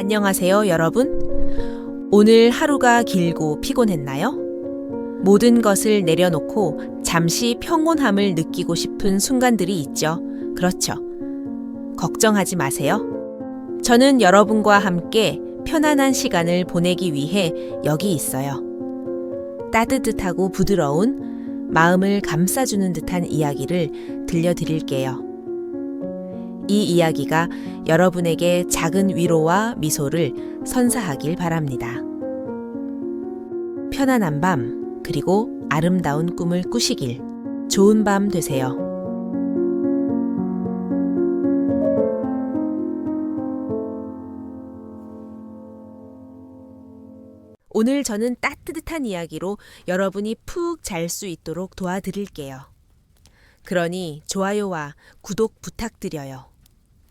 안녕하세요, 여러분. 오늘 하루가 길고 피곤했나요? 모든 것을 내려놓고 잠시 평온함을 느끼고 싶은 순간들이 있죠. 그렇죠. 걱정하지 마세요. 저는 여러분과 함께 편안한 시간을 보내기 위해 여기 있어요. 따뜻하고 부드러운 마음을 감싸주는 듯한 이야기를 들려드릴게요. 이 이야기가 여러분에게 작은 위로와 미소를 선사하길 바랍니다. 편안한 밤, 그리고 아름다운 꿈을 꾸시길. 좋은 밤 되세요. 오늘 저는 따뜻한 이야기로 여러분이 푹 잘 수 있도록 도와드릴게요. 그러니 좋아요와 구독 부탁드려요.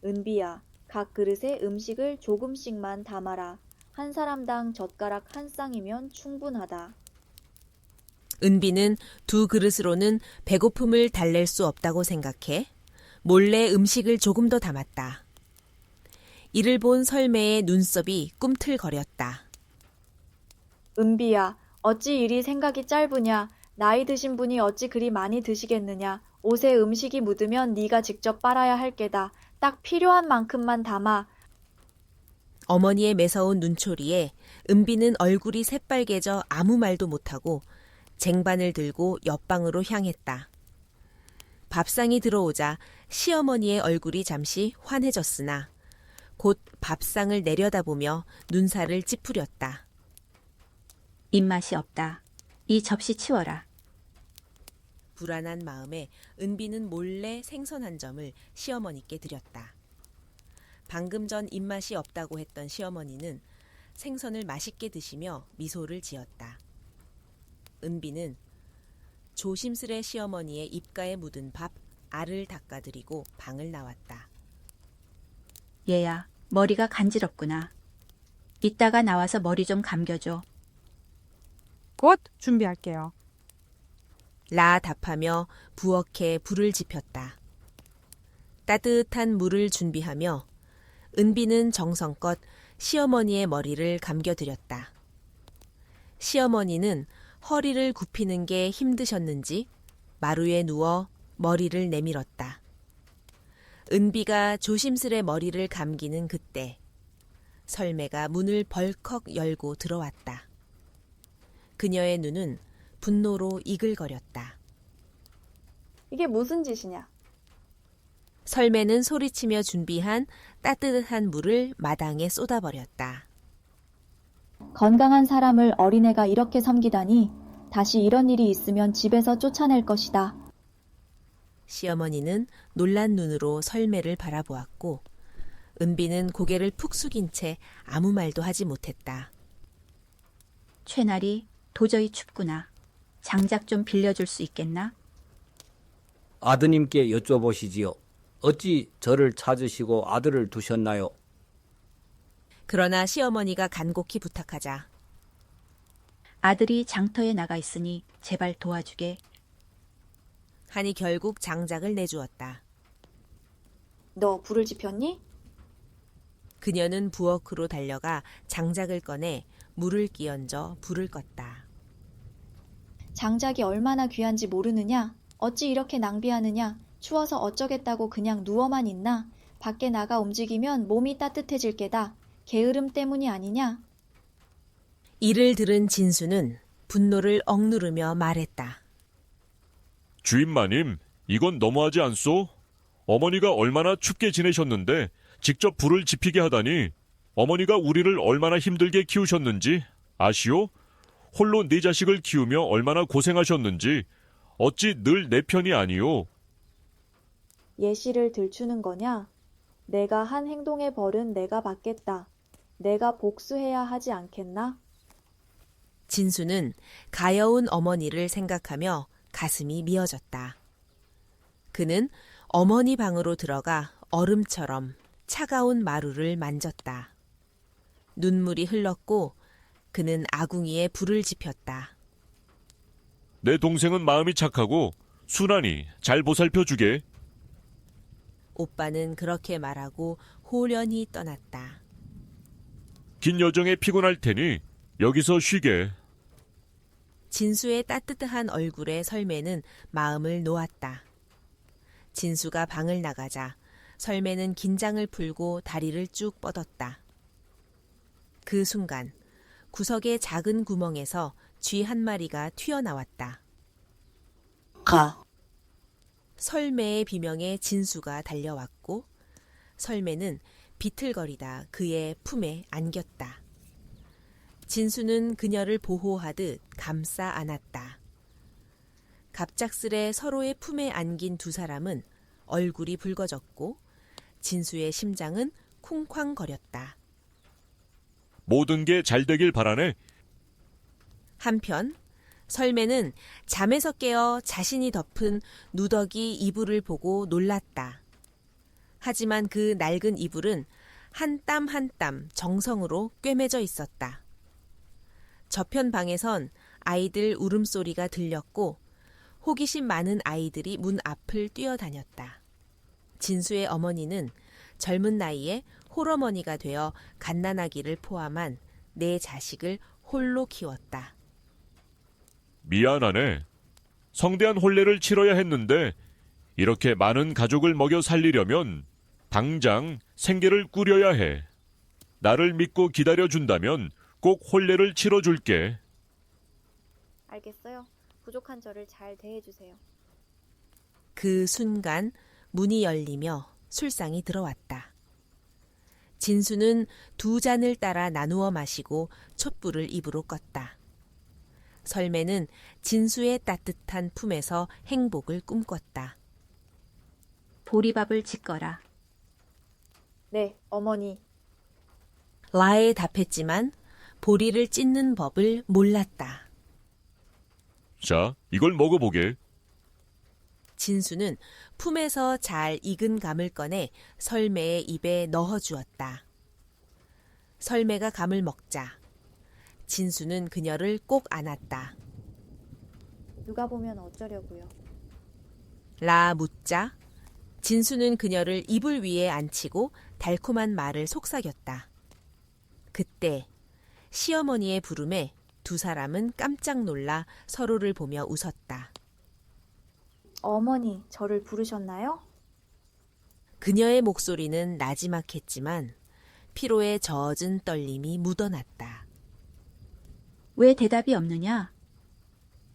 은비야, 각 그릇에 음식을 조금씩만 담아라. 한 사람당 젓가락 한 쌍이면 충분하다. 은비는 두 그릇으로는 배고픔을 달랠 수 없다고 생각해 몰래 음식을 조금 더 담았다. 이를 본 설매의 눈썹이 꿈틀거렸다. 은비야, 어찌 이리 생각이 짧으냐? 나이 드신 분이 어찌 그리 많이 드시겠느냐? 옷에 음식이 묻으면 네가 직접 빨아야 할 게다. 딱 필요한 만큼만 담아. 어머니의 매서운 눈초리에 은비는 얼굴이 새빨개져 아무 말도 못하고 쟁반을 들고 옆방으로 향했다. 밥상이 들어오자 시어머니의 얼굴이 잠시 환해졌으나 곧 밥상을 내려다보며 눈살을 찌푸렸다. 입맛이 없다. 이 접시 치워라. 불안한 마음에 은비는 몰래 생선 한 점을 시어머니께 드렸다. 방금 전 입맛이 없다고 했던 시어머니는 생선을 맛있게 드시며 미소를 지었다. 은비는 조심스레 시어머니의 입가에 묻은 밥, 알을 닦아드리고 방을 나왔다. 얘야, 머리가 간지럽구나. 이따가 나와서 머리 좀 감겨줘. 곧 준비할게요. 라 답하며 부엌에 불을 지폈다. 따뜻한 물을 준비하며 은비는 정성껏 시어머니의 머리를 감겨드렸다. 시어머니는 허리를 굽히는 게 힘드셨는지 마루에 누워 머리를 내밀었다. 은비가 조심스레 머리를 감기는 그때 설매가 문을 벌컥 열고 들어왔다. 그녀의 눈은 분노로 이글거렸다. 이게 무슨 짓이냐? 설매는 소리치며 준비한 따뜻한 물을 마당에 쏟아버렸다. 건강한 사람을 어린애가 이렇게 섬기다니. 다시 이런 일이 있으면 집에서 쫓아낼 것이다. 시어머니는 놀란 눈으로 설매를 바라보았고 은비는 고개를 푹 숙인 채 아무 말도 하지 못했다. 최날이 도저히 춥구나. 장작 좀 빌려줄 수 있겠나? 아드님께 여쭤보시지요. 어찌 저를 찾으시고 아들을 두셨나요? 그러나 시어머니가 간곡히 부탁하자 아들이 장터에 나가 있으니 제발 도와주게. 하니 결국 장작을 내주었다. 너 불을 지폈니? 그녀는 부엌으로 달려가 장작을 꺼내 물을 끼얹어 불을 껐다. 장작이 얼마나 귀한지 모르느냐? 어찌 이렇게 낭비하느냐? 추워서 어쩌겠다고 그냥 누워만 있나? 밖에 나가 움직이면 몸이 따뜻해질 게다. 게으름 때문이 아니냐? 이를 들은 진수는 분노를 억누르며 말했다. 주인마님, 이건 너무하지 않소? 어머니가 얼마나 춥게 지내셨는데 직접 불을 지피게 하다니. 어머니가 우리를 얼마나 힘들게 키우셨는지 아시오? 홀로 네 자식을 키우며 얼마나 고생하셨는지 어찌 늘 내 편이 아니오? 예시를 들추는 거냐? 내가 한 행동의 벌은 내가 받겠다. 내가 복수해야 하지 않겠나? 진수는 가여운 어머니를 생각하며 가슴이 미어졌다. 그는 어머니 방으로 들어가 얼음처럼 차가운 마루를 만졌다. 눈물이 흘렀고 그는 아궁이에 불을 지폈다. 내 동생은 마음이 착하고 순하니 잘 보살펴주게. 오빠는 그렇게 말하고 호련히 떠났다. 긴 여정에 피곤할 테니 여기서 쉬게. 진수의 따뜻한 얼굴에 설매는 마음을 놓았다. 진수가 방을 나가자 설매는 긴장을 풀고 다리를 쭉 뻗었다. 그 순간 구석의 작은 구멍에서 쥐 한 마리가 튀어나왔다. 가. 설매의 비명에 진수가 달려왔고 설매는 비틀거리다 그의 품에 안겼다. 진수는 그녀를 보호하듯 감싸 안았다. 갑작스레 서로의 품에 안긴 두 사람은 얼굴이 붉어졌고 진수의 심장은 쿵쾅거렸다. 모든 게 잘 되길 바라네. 한편 설매는 잠에서 깨어 자신이 덮은 누더기 이불을 보고 놀랐다. 하지만 그 낡은 이불은 한 땀 한 땀 정성으로 꿰매져 있었다. 저편 방에선 아이들 울음소리가 들렸고 호기심 많은 아이들이 문 앞을 뛰어다녔다. 진수의 어머니는 젊은 나이에 홀어머니가 되어 갓난아기를 포함한 네 자식을 홀로 키웠다. 미안하네. 성대한 혼례를 치러야 했는데 이렇게 많은 가족을 먹여 살리려면 당장 생계를 꾸려야 해. 나를 믿고 기다려준다면 꼭 혼례를 치러줄게. 알겠어요. 부족한 저를 잘 대해주세요. 그 순간 문이 열리며 술상이 들어왔다. 진수는 두 잔을 따라 나누어 마시고 촛불을 입으로 껐다. 설매는 진수의 따뜻한 품에서 행복을 꿈꿨다. 보리밥을 짓거라. 네, 어머니. 라에 답했지만 보리를 찢는 법을 몰랐다. 자, 이걸 먹어보게. 진수는 품에서 잘 익은 감을 꺼내 설매의 입에 넣어주었다. 설매가 감을 먹자 진수는 그녀를 꼭 안았다. 누가 보면 어쩌려고요. 라 묻자 진수는 그녀를 이불 위에 앉히고 달콤한 말을 속삭였다. 그때 시어머니의 부름에 두 사람은 깜짝 놀라 서로를 보며 웃었다. 어머니, 저를 부르셨나요? 그녀의 목소리는 나지막했지만 피로에 젖은 떨림이 묻어났다. 왜 대답이 없느냐?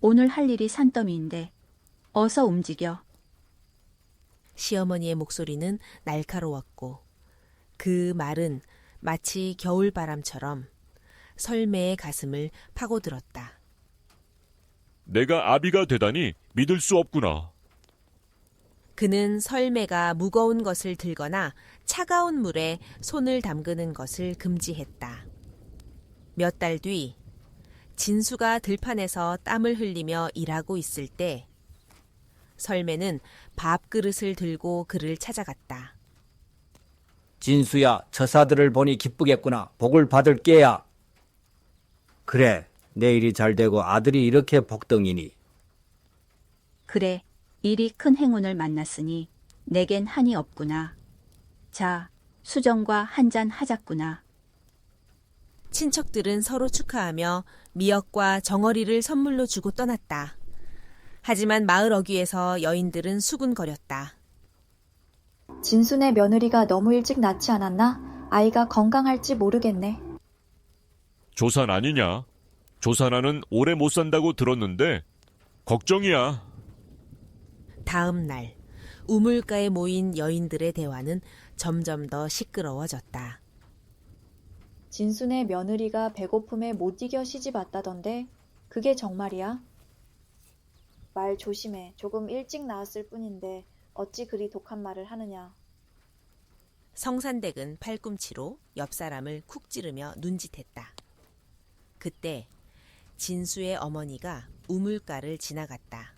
오늘 할 일이 산더미인데 어서 움직여. 시어머니의 목소리는 날카로웠고 그 말은 마치 겨울바람처럼 설매의 가슴을 파고들었다. 내가 아비가 되다니 믿을 수 없구나. 그는 설매가 무거운 것을 들거나 차가운 물에 손을 담그는 것을 금지했다. 몇 달 뒤 진수가 들판에서 땀을 흘리며 일하고 있을 때 설매는 밥그릇을 들고 그를 찾아갔다. 진수야, 처사들을 보니 기쁘겠구나. 복을 받을 게야. 그래, 내 일이 잘 되고 아들이 이렇게 복덩이니. 그래, 일이 큰 행운을 만났으니 내겐 한이 없구나. 자, 수정과 한잔 하자꾸나. 친척들은 서로 축하하며 미역과 정어리를 선물로 주고 떠났다. 하지만 마을 어귀에서 여인들은 수군거렸다. 진순의 며느리가 너무 일찍 낳지 않았나? 아이가 건강할지 모르겠네. 조산 아니냐? 조산아는 오래 못 산다고 들었는데 걱정이야. 다음 날 우물가에 모인 여인들의 대화는 점점 더 시끄러워졌다. 진순의 며느리가 배고픔에 못 이겨 시집 왔다던데 그게 정말이야? 말 조심해. 조금 일찍 나왔을 뿐인데 어찌 그리 독한 말을 하느냐. 성산댁은 팔꿈치로 옆 사람을 쿡 찌르며 눈짓했다. 그때 진수의 어머니가 우물가를 지나갔다.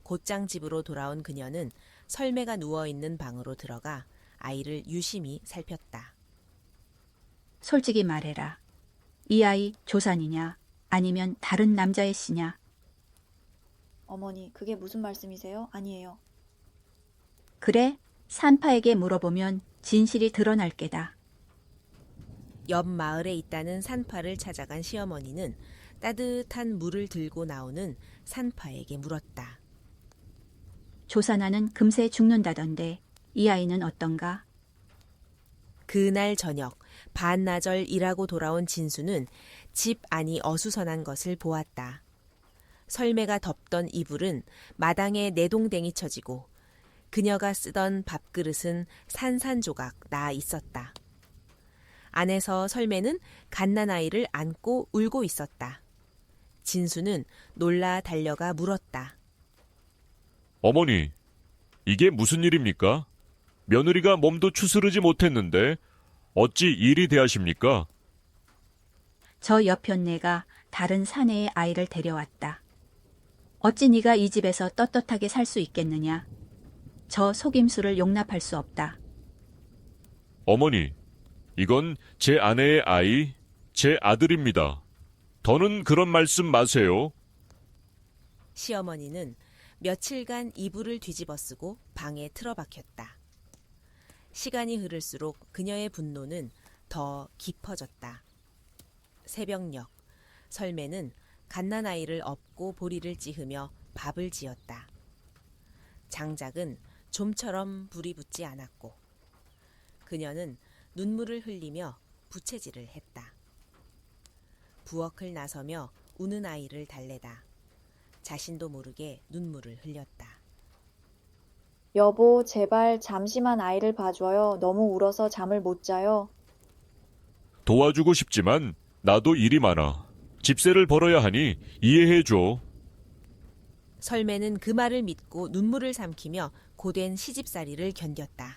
곧장 집으로 돌아온 그녀는 설매가 누워있는 방으로 들어가 아이를 유심히 살폈다. 솔직히 말해라. 이 아이 조산이냐? 아니면 다른 남자의 씨냐? 어머니, 그게 무슨 말씀이세요? 아니에요. 그래? 산파에게 물어보면 진실이 드러날 게다. 옆 마을에 있다는 산파를 찾아간 시어머니는 따뜻한 물을 들고 나오는 산파에게 물었다. 조사나는 금세 죽는다던데 이 아이는 어떤가? 그날 저녁 반나절 일하고 돌아온 진수는 집 안이 어수선한 것을 보았다. 설매가 덮던 이불은 마당에 내동댕이 쳐지고 그녀가 쓰던 밥그릇은 산산조각 나 있었다. 안에서 설매는 갓난아이를 안고 울고 있었다. 진수는 놀라 달려가 물었다. 어머니, 이게 무슨 일입니까? 며느리가 몸도 추스르지 못했는데 어찌 일이 대하십니까? 저 여편네가 다른 사내의 아이를 데려왔다. 어찌 네가 이 집에서 떳떳하게 살 수 있겠느냐? 저 속임수를 용납할 수 없다. 어머니, 이건 제 아내의 아이, 제 아들입니다. 더는 그런 말씀 마세요. 시어머니는 며칠간 이불을 뒤집어 쓰고 방에 틀어박혔다. 시간이 흐를수록 그녀의 분노는 더 깊어졌다. 새벽녘, 설매는 갓난아이를 업고 보리를 찌으며 밥을 지었다. 장작은 좀처럼 불이 붙지 않았고 그녀는 눈물을 흘리며 부채질을 했다. 부엌을 나서며 우는 아이를 달래다 자신도 모르게 눈물을 흘렸다. 여보, 제발 잠시만 아이를 봐줘요. 너무 울어서 잠을 못 자요. 도와주고 싶지만 나도 일이 많아. 집세를 벌어야 하니 이해해줘. 설매는 그 말을 믿고 눈물을 삼키며 고된 시집살이를 견뎠다.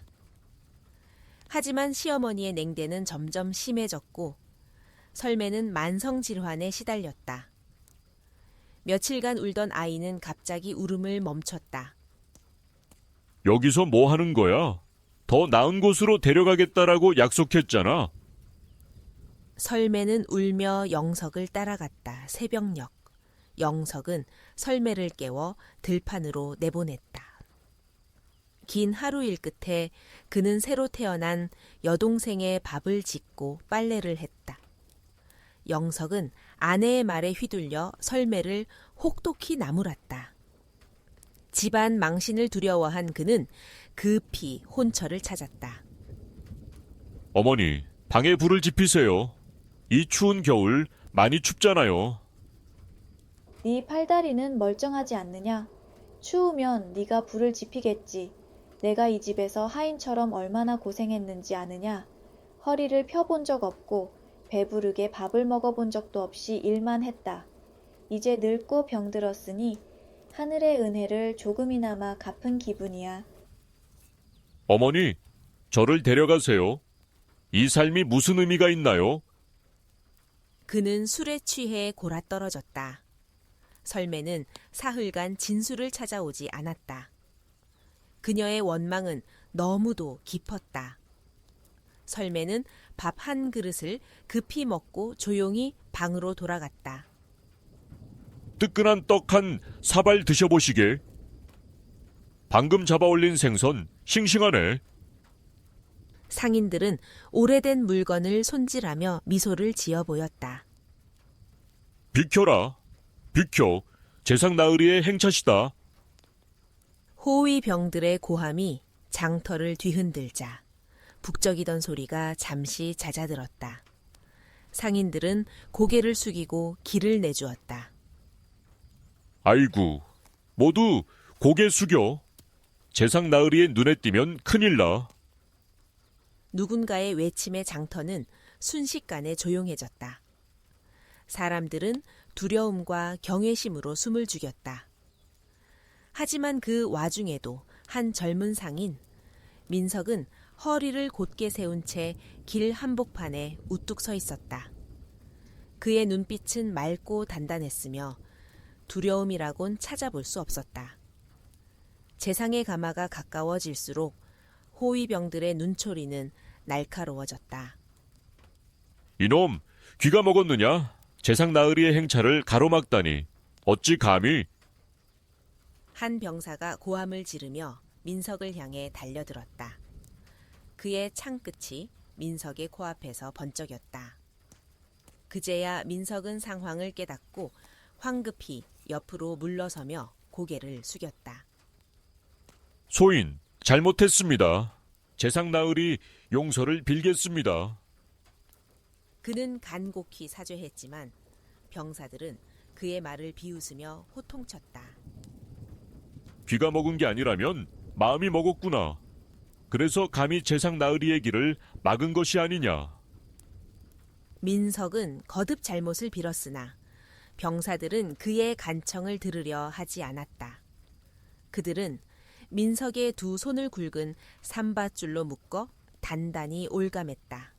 하지만 시어머니의 냉대는 점점 심해졌고 설매는 만성질환에 시달렸다. 며칠간 울던 아이는 갑자기 울음을 멈췄다. 여기서 뭐 하는 거야? 더 나은 곳으로 데려가겠다라고 약속했잖아. 설매는 울며 영석을 따라갔다. 새벽녘. 영석은 설매를 깨워 들판으로 내보냈다. 긴 하루 일 끝에 그는 새로 태어난 여동생의 밥을 짓고 빨래를 했다. 영석은 아내의 말에 휘둘려 설매를 혹독히 나무랐다. 집안 망신을 두려워한 그는 급히 혼처를 찾았다. 어머니, 방에 불을 지피세요. 이 추운 겨울 많이 춥잖아요. 네 팔다리는 멀쩡하지 않느냐? 추우면 네가 불을 지피겠지. 내가 이 집에서 하인처럼 얼마나 고생했는지 아느냐? 허리를 펴본 적 없고 배부르게 밥을 먹어본 적도 없이 일만 했다. 이제 늙고 병들었으니 하늘의 은혜를 조금이나마 갚은 기분이야. 어머니, 저를 데려가세요. 이 삶이 무슨 의미가 있나요? 그는 술에 취해 골아떨어졌다. 설매는 사흘간 진수를 찾아오지 않았다. 그녀의 원망은 너무도 깊었다. 설매는 밥 한 그릇을 급히 먹고 조용히 방으로 돌아갔다. 뜨끈한 떡 한 사발 드셔보시게. 방금 잡아올린 생선 싱싱하네. 상인들은 오래된 물건을 손질하며 미소를 지어 보였다. 비켜라. 비켜. 재상 나으리의 행차시다. 호위병들의 고함이 장터를 뒤흔들자 북적이던 소리가 잠시 잦아들었다. 상인들은 고개를 숙이고 길을 내주었다. 아이고, 모두 고개 숙여. 재상 나으리의 눈에 띄면 큰일 나. 누군가의 외침에 장터는 순식간에 조용해졌다. 사람들은 두려움과 경외심으로 숨을 죽였다. 하지만 그 와중에도 한 젊은 상인, 민석은 허리를 곧게 세운 채 길 한복판에 우뚝 서 있었다. 그의 눈빛은 맑고 단단했으며 두려움이라곤 찾아볼 수 없었다. 재상의 가마가 가까워질수록 호위병들의 눈초리는 날카로워졌다. 이놈, 귀가 먹었느냐? 재상 나으리의 행차를 가로막다니. 어찌 감히? 한 병사가 고함을 지르며 민석을 향해 달려들었다. 그의 창끝이 민석의 코앞에서 번쩍였다. 그제야 민석은 상황을 깨닫고 황급히 옆으로 물러서며 고개를 숙였다. 소인, 잘못했습니다. 재상 나으리 용서를 빌겠습니다. 그는 간곡히 사죄했지만 병사들은 그의 말을 비웃으며 호통쳤다. 귀가 먹은 게 아니라면 마음이 먹었구나. 그래서 감히 재상 나으리의 길을 막은 것이 아니냐. 민석은 거듭 잘못을 빌었으나 병사들은 그의 간청을 들으려 하지 않았다. 그들은 민석의 두 손을 굵은 삼밧줄로 묶어 단단히 올감했다.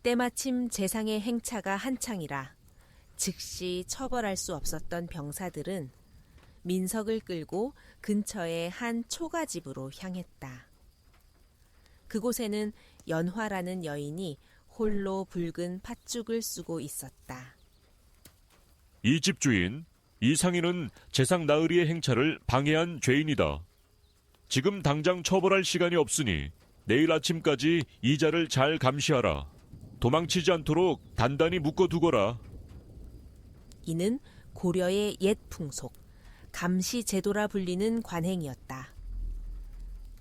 때마침 재상의 행차가 한창이라 즉시 처벌할 수 없었던 병사들은 민석을 끌고 근처의 한 초가집으로 향했다. 그곳에는 연화라는 여인이 홀로 붉은 팥죽을 쓰고 있었다. 이 집 주인, 이 상인은 재상 나으리의 행차를 방해한 죄인이다. 지금 당장 처벌할 시간이 없으니 내일 아침까지 이자를 잘 감시하라. 도망치지 않도록 단단히 묶어두거라. 이는 고려의 옛 풍속, 감시 제도라 불리는 관행이었다.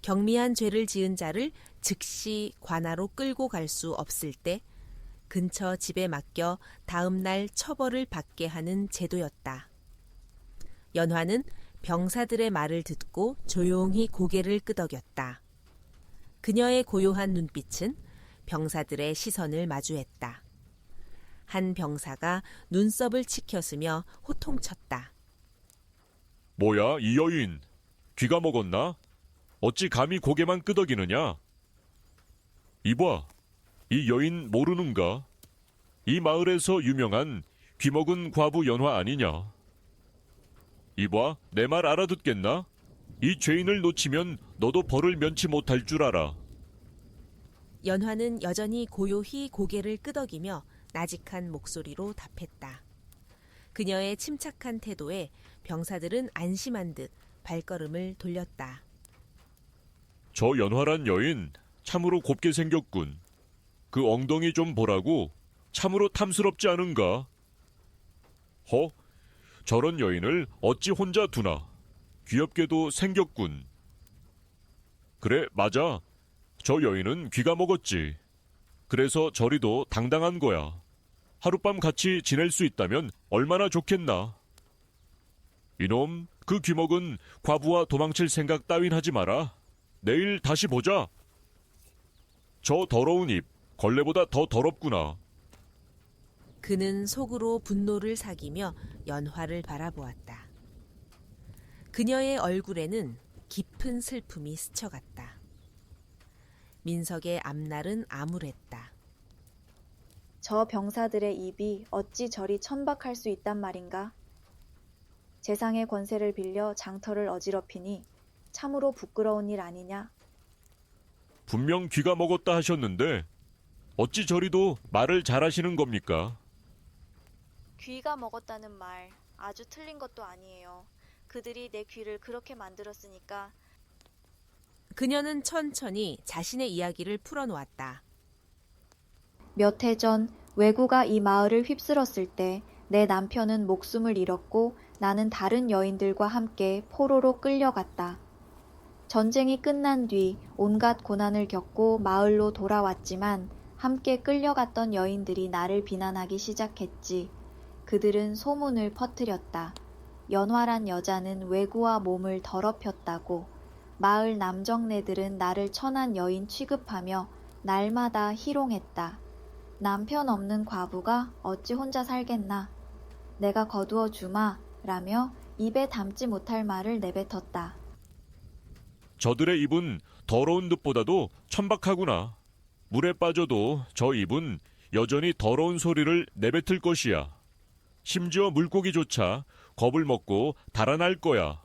경미한 죄를 지은 자를 즉시 관하로 끌고 갈 수 없을 때 근처 집에 맡겨 다음 날 처벌을 받게 하는 제도였다. 연화는 병사들의 말을 듣고 조용히 고개를 끄덕였다. 그녀의 고요한 눈빛은 병사들의 시선을 마주했다. 한 병사가 눈썹을 치켜쓰며 호통쳤다. 뭐야, 이 여인. 귀가 먹었나? 어찌 감히 고개만 끄덕이느냐? 이봐, 이 여인 모르는가? 이 마을에서 유명한 귀먹은 과부 연화 아니냐? 이봐, 내 말 알아듣겠나? 이 죄인을 놓치면 너도 벌을 면치 못할 줄 알아. 연화는 여전히 고요히 고개를 끄덕이며 나직한 목소리로 답했다. 그녀의 침착한 태도에 병사들은 안심한 듯 발걸음을 돌렸다. 저 연화란 여인 참으로 곱게 생겼군. 그 엉덩이 좀 보라고. 참으로 탐스럽지 않은가? 허? 저런 여인을 어찌 혼자 두나? 귀엽게도 생겼군. 그래, 맞아. 저 여인은 귀가 먹었지. 그래서 저리도 당당한 거야. 하룻밤 같이 지낼 수 있다면 얼마나 좋겠나. 이놈, 그 귀먹은 과부와 도망칠 생각 따윈 하지 마라. 내일 다시 보자. 저 더러운 입, 걸레보다 더 더럽구나. 그는 속으로 분노를 사기며 연화를 바라보았다. 그녀의 얼굴에는 깊은 슬픔이 스쳐갔다. 민석의 앞날은 암울했다. 저 병사들의 입이 어찌 저리 천박할 수 있단 말인가? 재상의 권세를 빌려 장터를 어지럽히니 참으로 부끄러운 일 아니냐? 분명 귀가 먹었다 하셨는데 어찌 저리도 말을 잘하시는 겁니까? 귀가 먹었다는 말 아주 틀린 것도 아니에요. 그들이 내 귀를 그렇게 만들었으니까. 그녀는 천천히 자신의 이야기를 풀어놓았다. 몇 해 전 왜구가 이 마을을 휩쓸었을 때 내 남편은 목숨을 잃었고 나는 다른 여인들과 함께 포로로 끌려갔다. 전쟁이 끝난 뒤 온갖 고난을 겪고 마을로 돌아왔지만 함께 끌려갔던 여인들이 나를 비난하기 시작했지. 그들은 소문을 퍼뜨렸다. 연화란 여자는 왜구와 몸을 더럽혔다고. 마을 남정네들은 나를 천한 여인 취급하며 날마다 희롱했다. 남편 없는 과부가 어찌 혼자 살겠나. 내가 거두어 주마 라며 입에 담지 못할 말을 내뱉었다. 저들의 입은 더러운 듯보다도 천박하구나. 물에 빠져도 저 입은 여전히 더러운 소리를 내뱉을 것이야. 심지어 물고기조차 겁을 먹고 달아날 거야.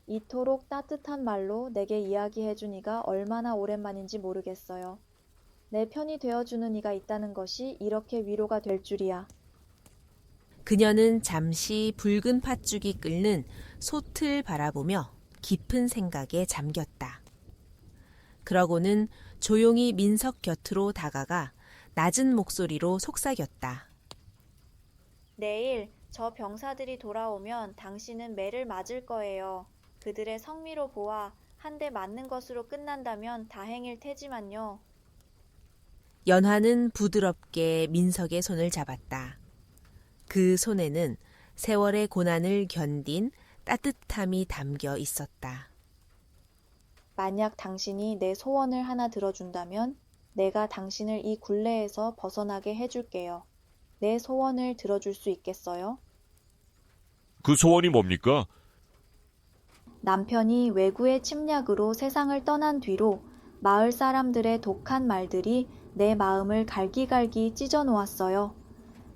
이토록 따뜻한 말로 내게 이야기해준 이가 얼마나 오랜만인지 모르겠어요. 내 편이 되어주는 이가 있다는 것이 이렇게 위로가 될 줄이야. 그녀는 잠시 붉은 팥죽이 끓는 솥을 바라보며 깊은 생각에 잠겼다. 그러고는 조용히 민석 곁으로 다가가 낮은 목소리로 속삭였다. 내일 저 병사들이 돌아오면 당신은 매를 맞을 거예요. 그들의 성미로 보아 한 대 맞는 것으로 끝난다면 다행일 테지만요. 연화는 부드럽게 민석의 손을 잡았다. 그 손에는 세월의 고난을 견딘 따뜻함이 담겨 있었다. 만약 당신이 내 소원을 하나 들어준다면 내가 당신을 이 굴레에서 벗어나게 해줄게요. 내 소원을 들어줄 수 있겠어요? 그 소원이 뭡니까? 남편이 외구의 침략으로 세상을 떠난 뒤로 마을 사람들의 독한 말들이 내 마음을 갈기갈기 찢어 놓았어요.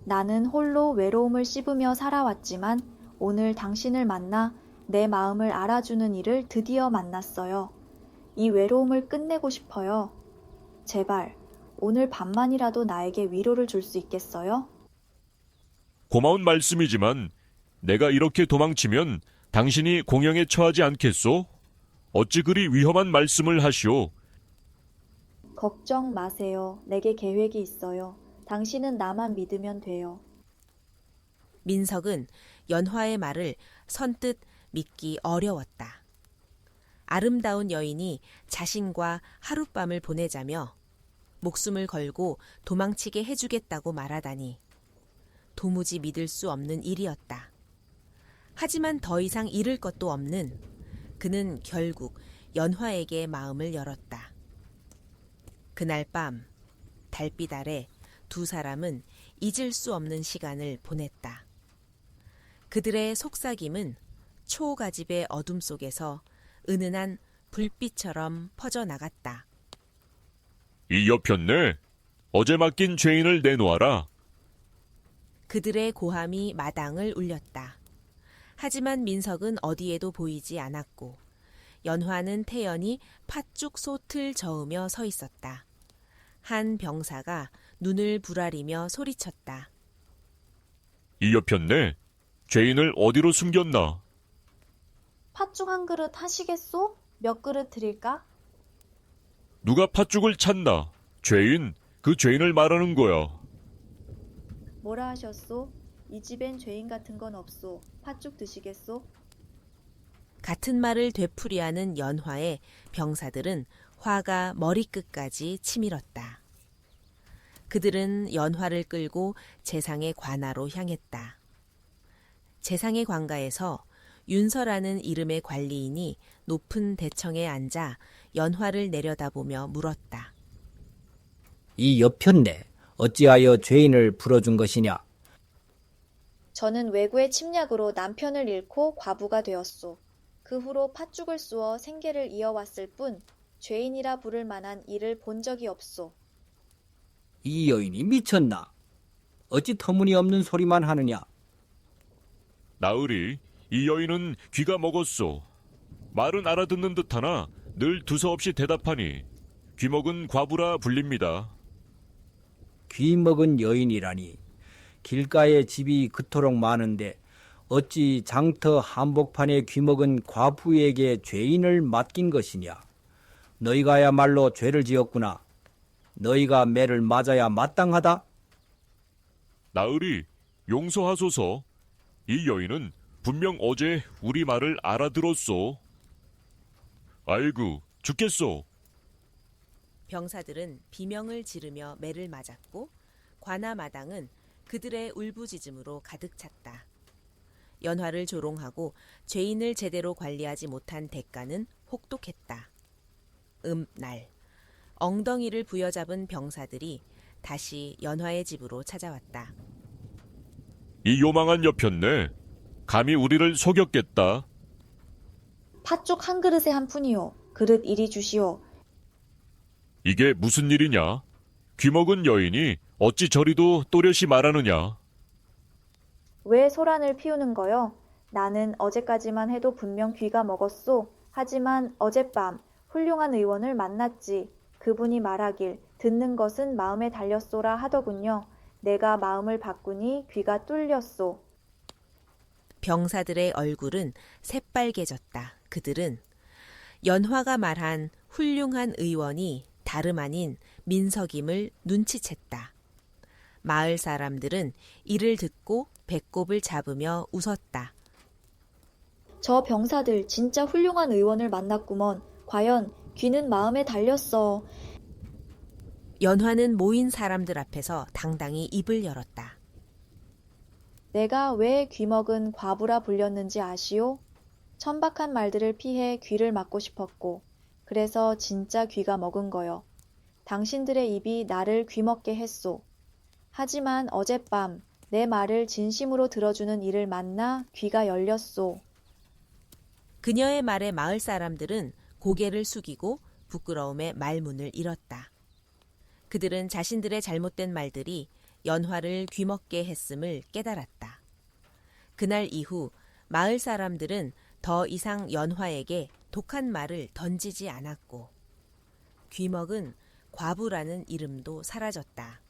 나는 홀로 외로움을 씹으며 살아왔지만 오늘 당신을 만나 내 마음을 알아주는 이를 드디어 만났어요. 이 외로움을 끝내고 싶어요. 제발 오늘 밤만이라도 나에게 위로를 줄 수 있겠어요? 고마운 말씀이지만 내가 이렇게 도망치면 당신이 공영에 처하지 않겠소? 어찌 그리 위험한 말씀을 하시오? 걱정 마세요. 내게 계획이 있어요. 당신은 나만 믿으면 돼요. 민석은 연화의 말을 선뜻 믿기 어려웠다. 아름다운 여인이 자신과 하룻밤을 보내자며 목숨을 걸고 도망치게 해주겠다고 말하다니 도무지 믿을 수 없는 일이었다. 하지만 더 이상 잃을 것도 없는 그는 결국 연화에게 마음을 열었다. 그날 밤 달빛 아래 두 사람은 잊을 수 없는 시간을 보냈다. 그들의 속삭임은 초가집의 어둠 속에서 은은한 불빛처럼 퍼져나갔다. 이 여편네, 어제 맡긴 죄인을 내놓아라. 그들의 고함이 마당을 울렸다. 하지만 민석은 어디에도 보이지 않았고 연화는 태연히 팥죽 솥을 저으며 서 있었다. 한 병사가 눈을 부라리며 소리쳤다. 이 여편네, 죄인을 어디로 숨겼나? 팥죽 한 그릇 하시겠소? 몇 그릇 드릴까? 누가 팥죽을 찾나? 죄인, 그 죄인을 말하는 거야. 뭐라 하셨소? 이 집엔 죄인 같은 건 없소. 팥죽 드시겠소? 같은 말을 되풀이하는 연화에 병사들은 화가 머리끝까지 치밀었다. 그들은 연화를 끌고 재상의 관하로 향했다. 재상의 관가에서 윤서라는 이름의 관리인이 높은 대청에 앉아 연화를 내려다보며 물었다. 이 여편네, 어찌하여 죄인을 불어준 것이냐? 저는 외구의 침략으로 남편을 잃고 과부가 되었소. 그 후로 팥죽을 쏘어 생계를 이어왔을 뿐 죄인이라 부를 만한 일을 본 적이 없소. 이 여인이 미쳤나? 어찌 터무니없는 소리만 하느냐? 나으리, 이 여인은 귀가 먹었소. 말은 알아듣는 듯하나 늘 두서없이 대답하니 귀먹은 과부라 불립니다. 귀 먹은 여인이라니. 길가에 집이 그토록 많은데 어찌 장터 한복판에 귀먹은 과부에게 죄인을 맡긴 것이냐? 너희가야말로 죄를 지었구나. 너희가 매를 맞아야 마땅하다? 나으리, 용서하소서. 이 여인은 분명 어제 우리 말을 알아들었소. 아이고, 죽겠소. 병사들은 비명을 지르며 매를 맞았고 관아 마당은 그들의 울부짖음으로 가득 찼다. 연화를 조롱하고 죄인을 제대로 관리하지 못한 대가는 혹독했다. 날 엉덩이를 부여잡은 병사들이 다시 연화의 집으로 찾아왔다. 이 요망한 여편네, 감히 우리를 속였겠다. 팥죽 한 그릇에 한 푼이요. 그릇 이리 주시오. 이게 무슨 일이냐? 귀먹은 여인이 어찌 저리도 또렷이 말하느냐? 왜 소란을 피우는 거요? 나는 어제까지만 해도 분명 귀가 먹었소. 하지만 어젯밤 훌륭한 의원을 만났지. 그분이 말하길 듣는 것은 마음에 달렸소라 하더군요. 내가 마음을 바꾸니 귀가 뚫렸소. 병사들의 얼굴은 새빨개졌다. 그들은 연화가 말한 훌륭한 의원이 다름 아닌 민석임을 눈치챘다. 마을 사람들은 이를 듣고 배꼽을 잡으며 웃었다. 저 병사들 진짜 훌륭한 의원을 만났구먼. 과연 귀는 마음에 달렸어. 연화는 모인 사람들 앞에서 당당히 입을 열었다. 내가 왜 귀먹은 과부라 불렸는지 아시오? 천박한 말들을 피해 귀를 막고 싶었고, 그래서 진짜 귀가 먹은 거요. 당신들의 입이 나를 귀먹게 했소. 하지만 어젯밤 내 말을 진심으로 들어주는 이를 만나 귀가 열렸소. 그녀의 말에 마을 사람들은 고개를 숙이고 부끄러움에 말문을 잃었다. 그들은 자신들의 잘못된 말들이 연화를 귀먹게 했음을 깨달았다. 그날 이후 마을 사람들은 더 이상 연화에게 독한 말을 던지지 않았고 귀먹은 과부라는 이름도 사라졌다.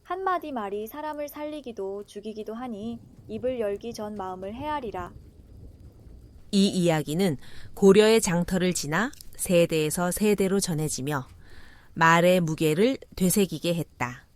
한마디 말이 사람을 살리기도 죽이기도 하니 입을 열기 전 마음을 헤아리라. 이 이야기는 고려의 장터를 지나 세대에서 세대로 전해지며 말의 무게를 되새기게 했다.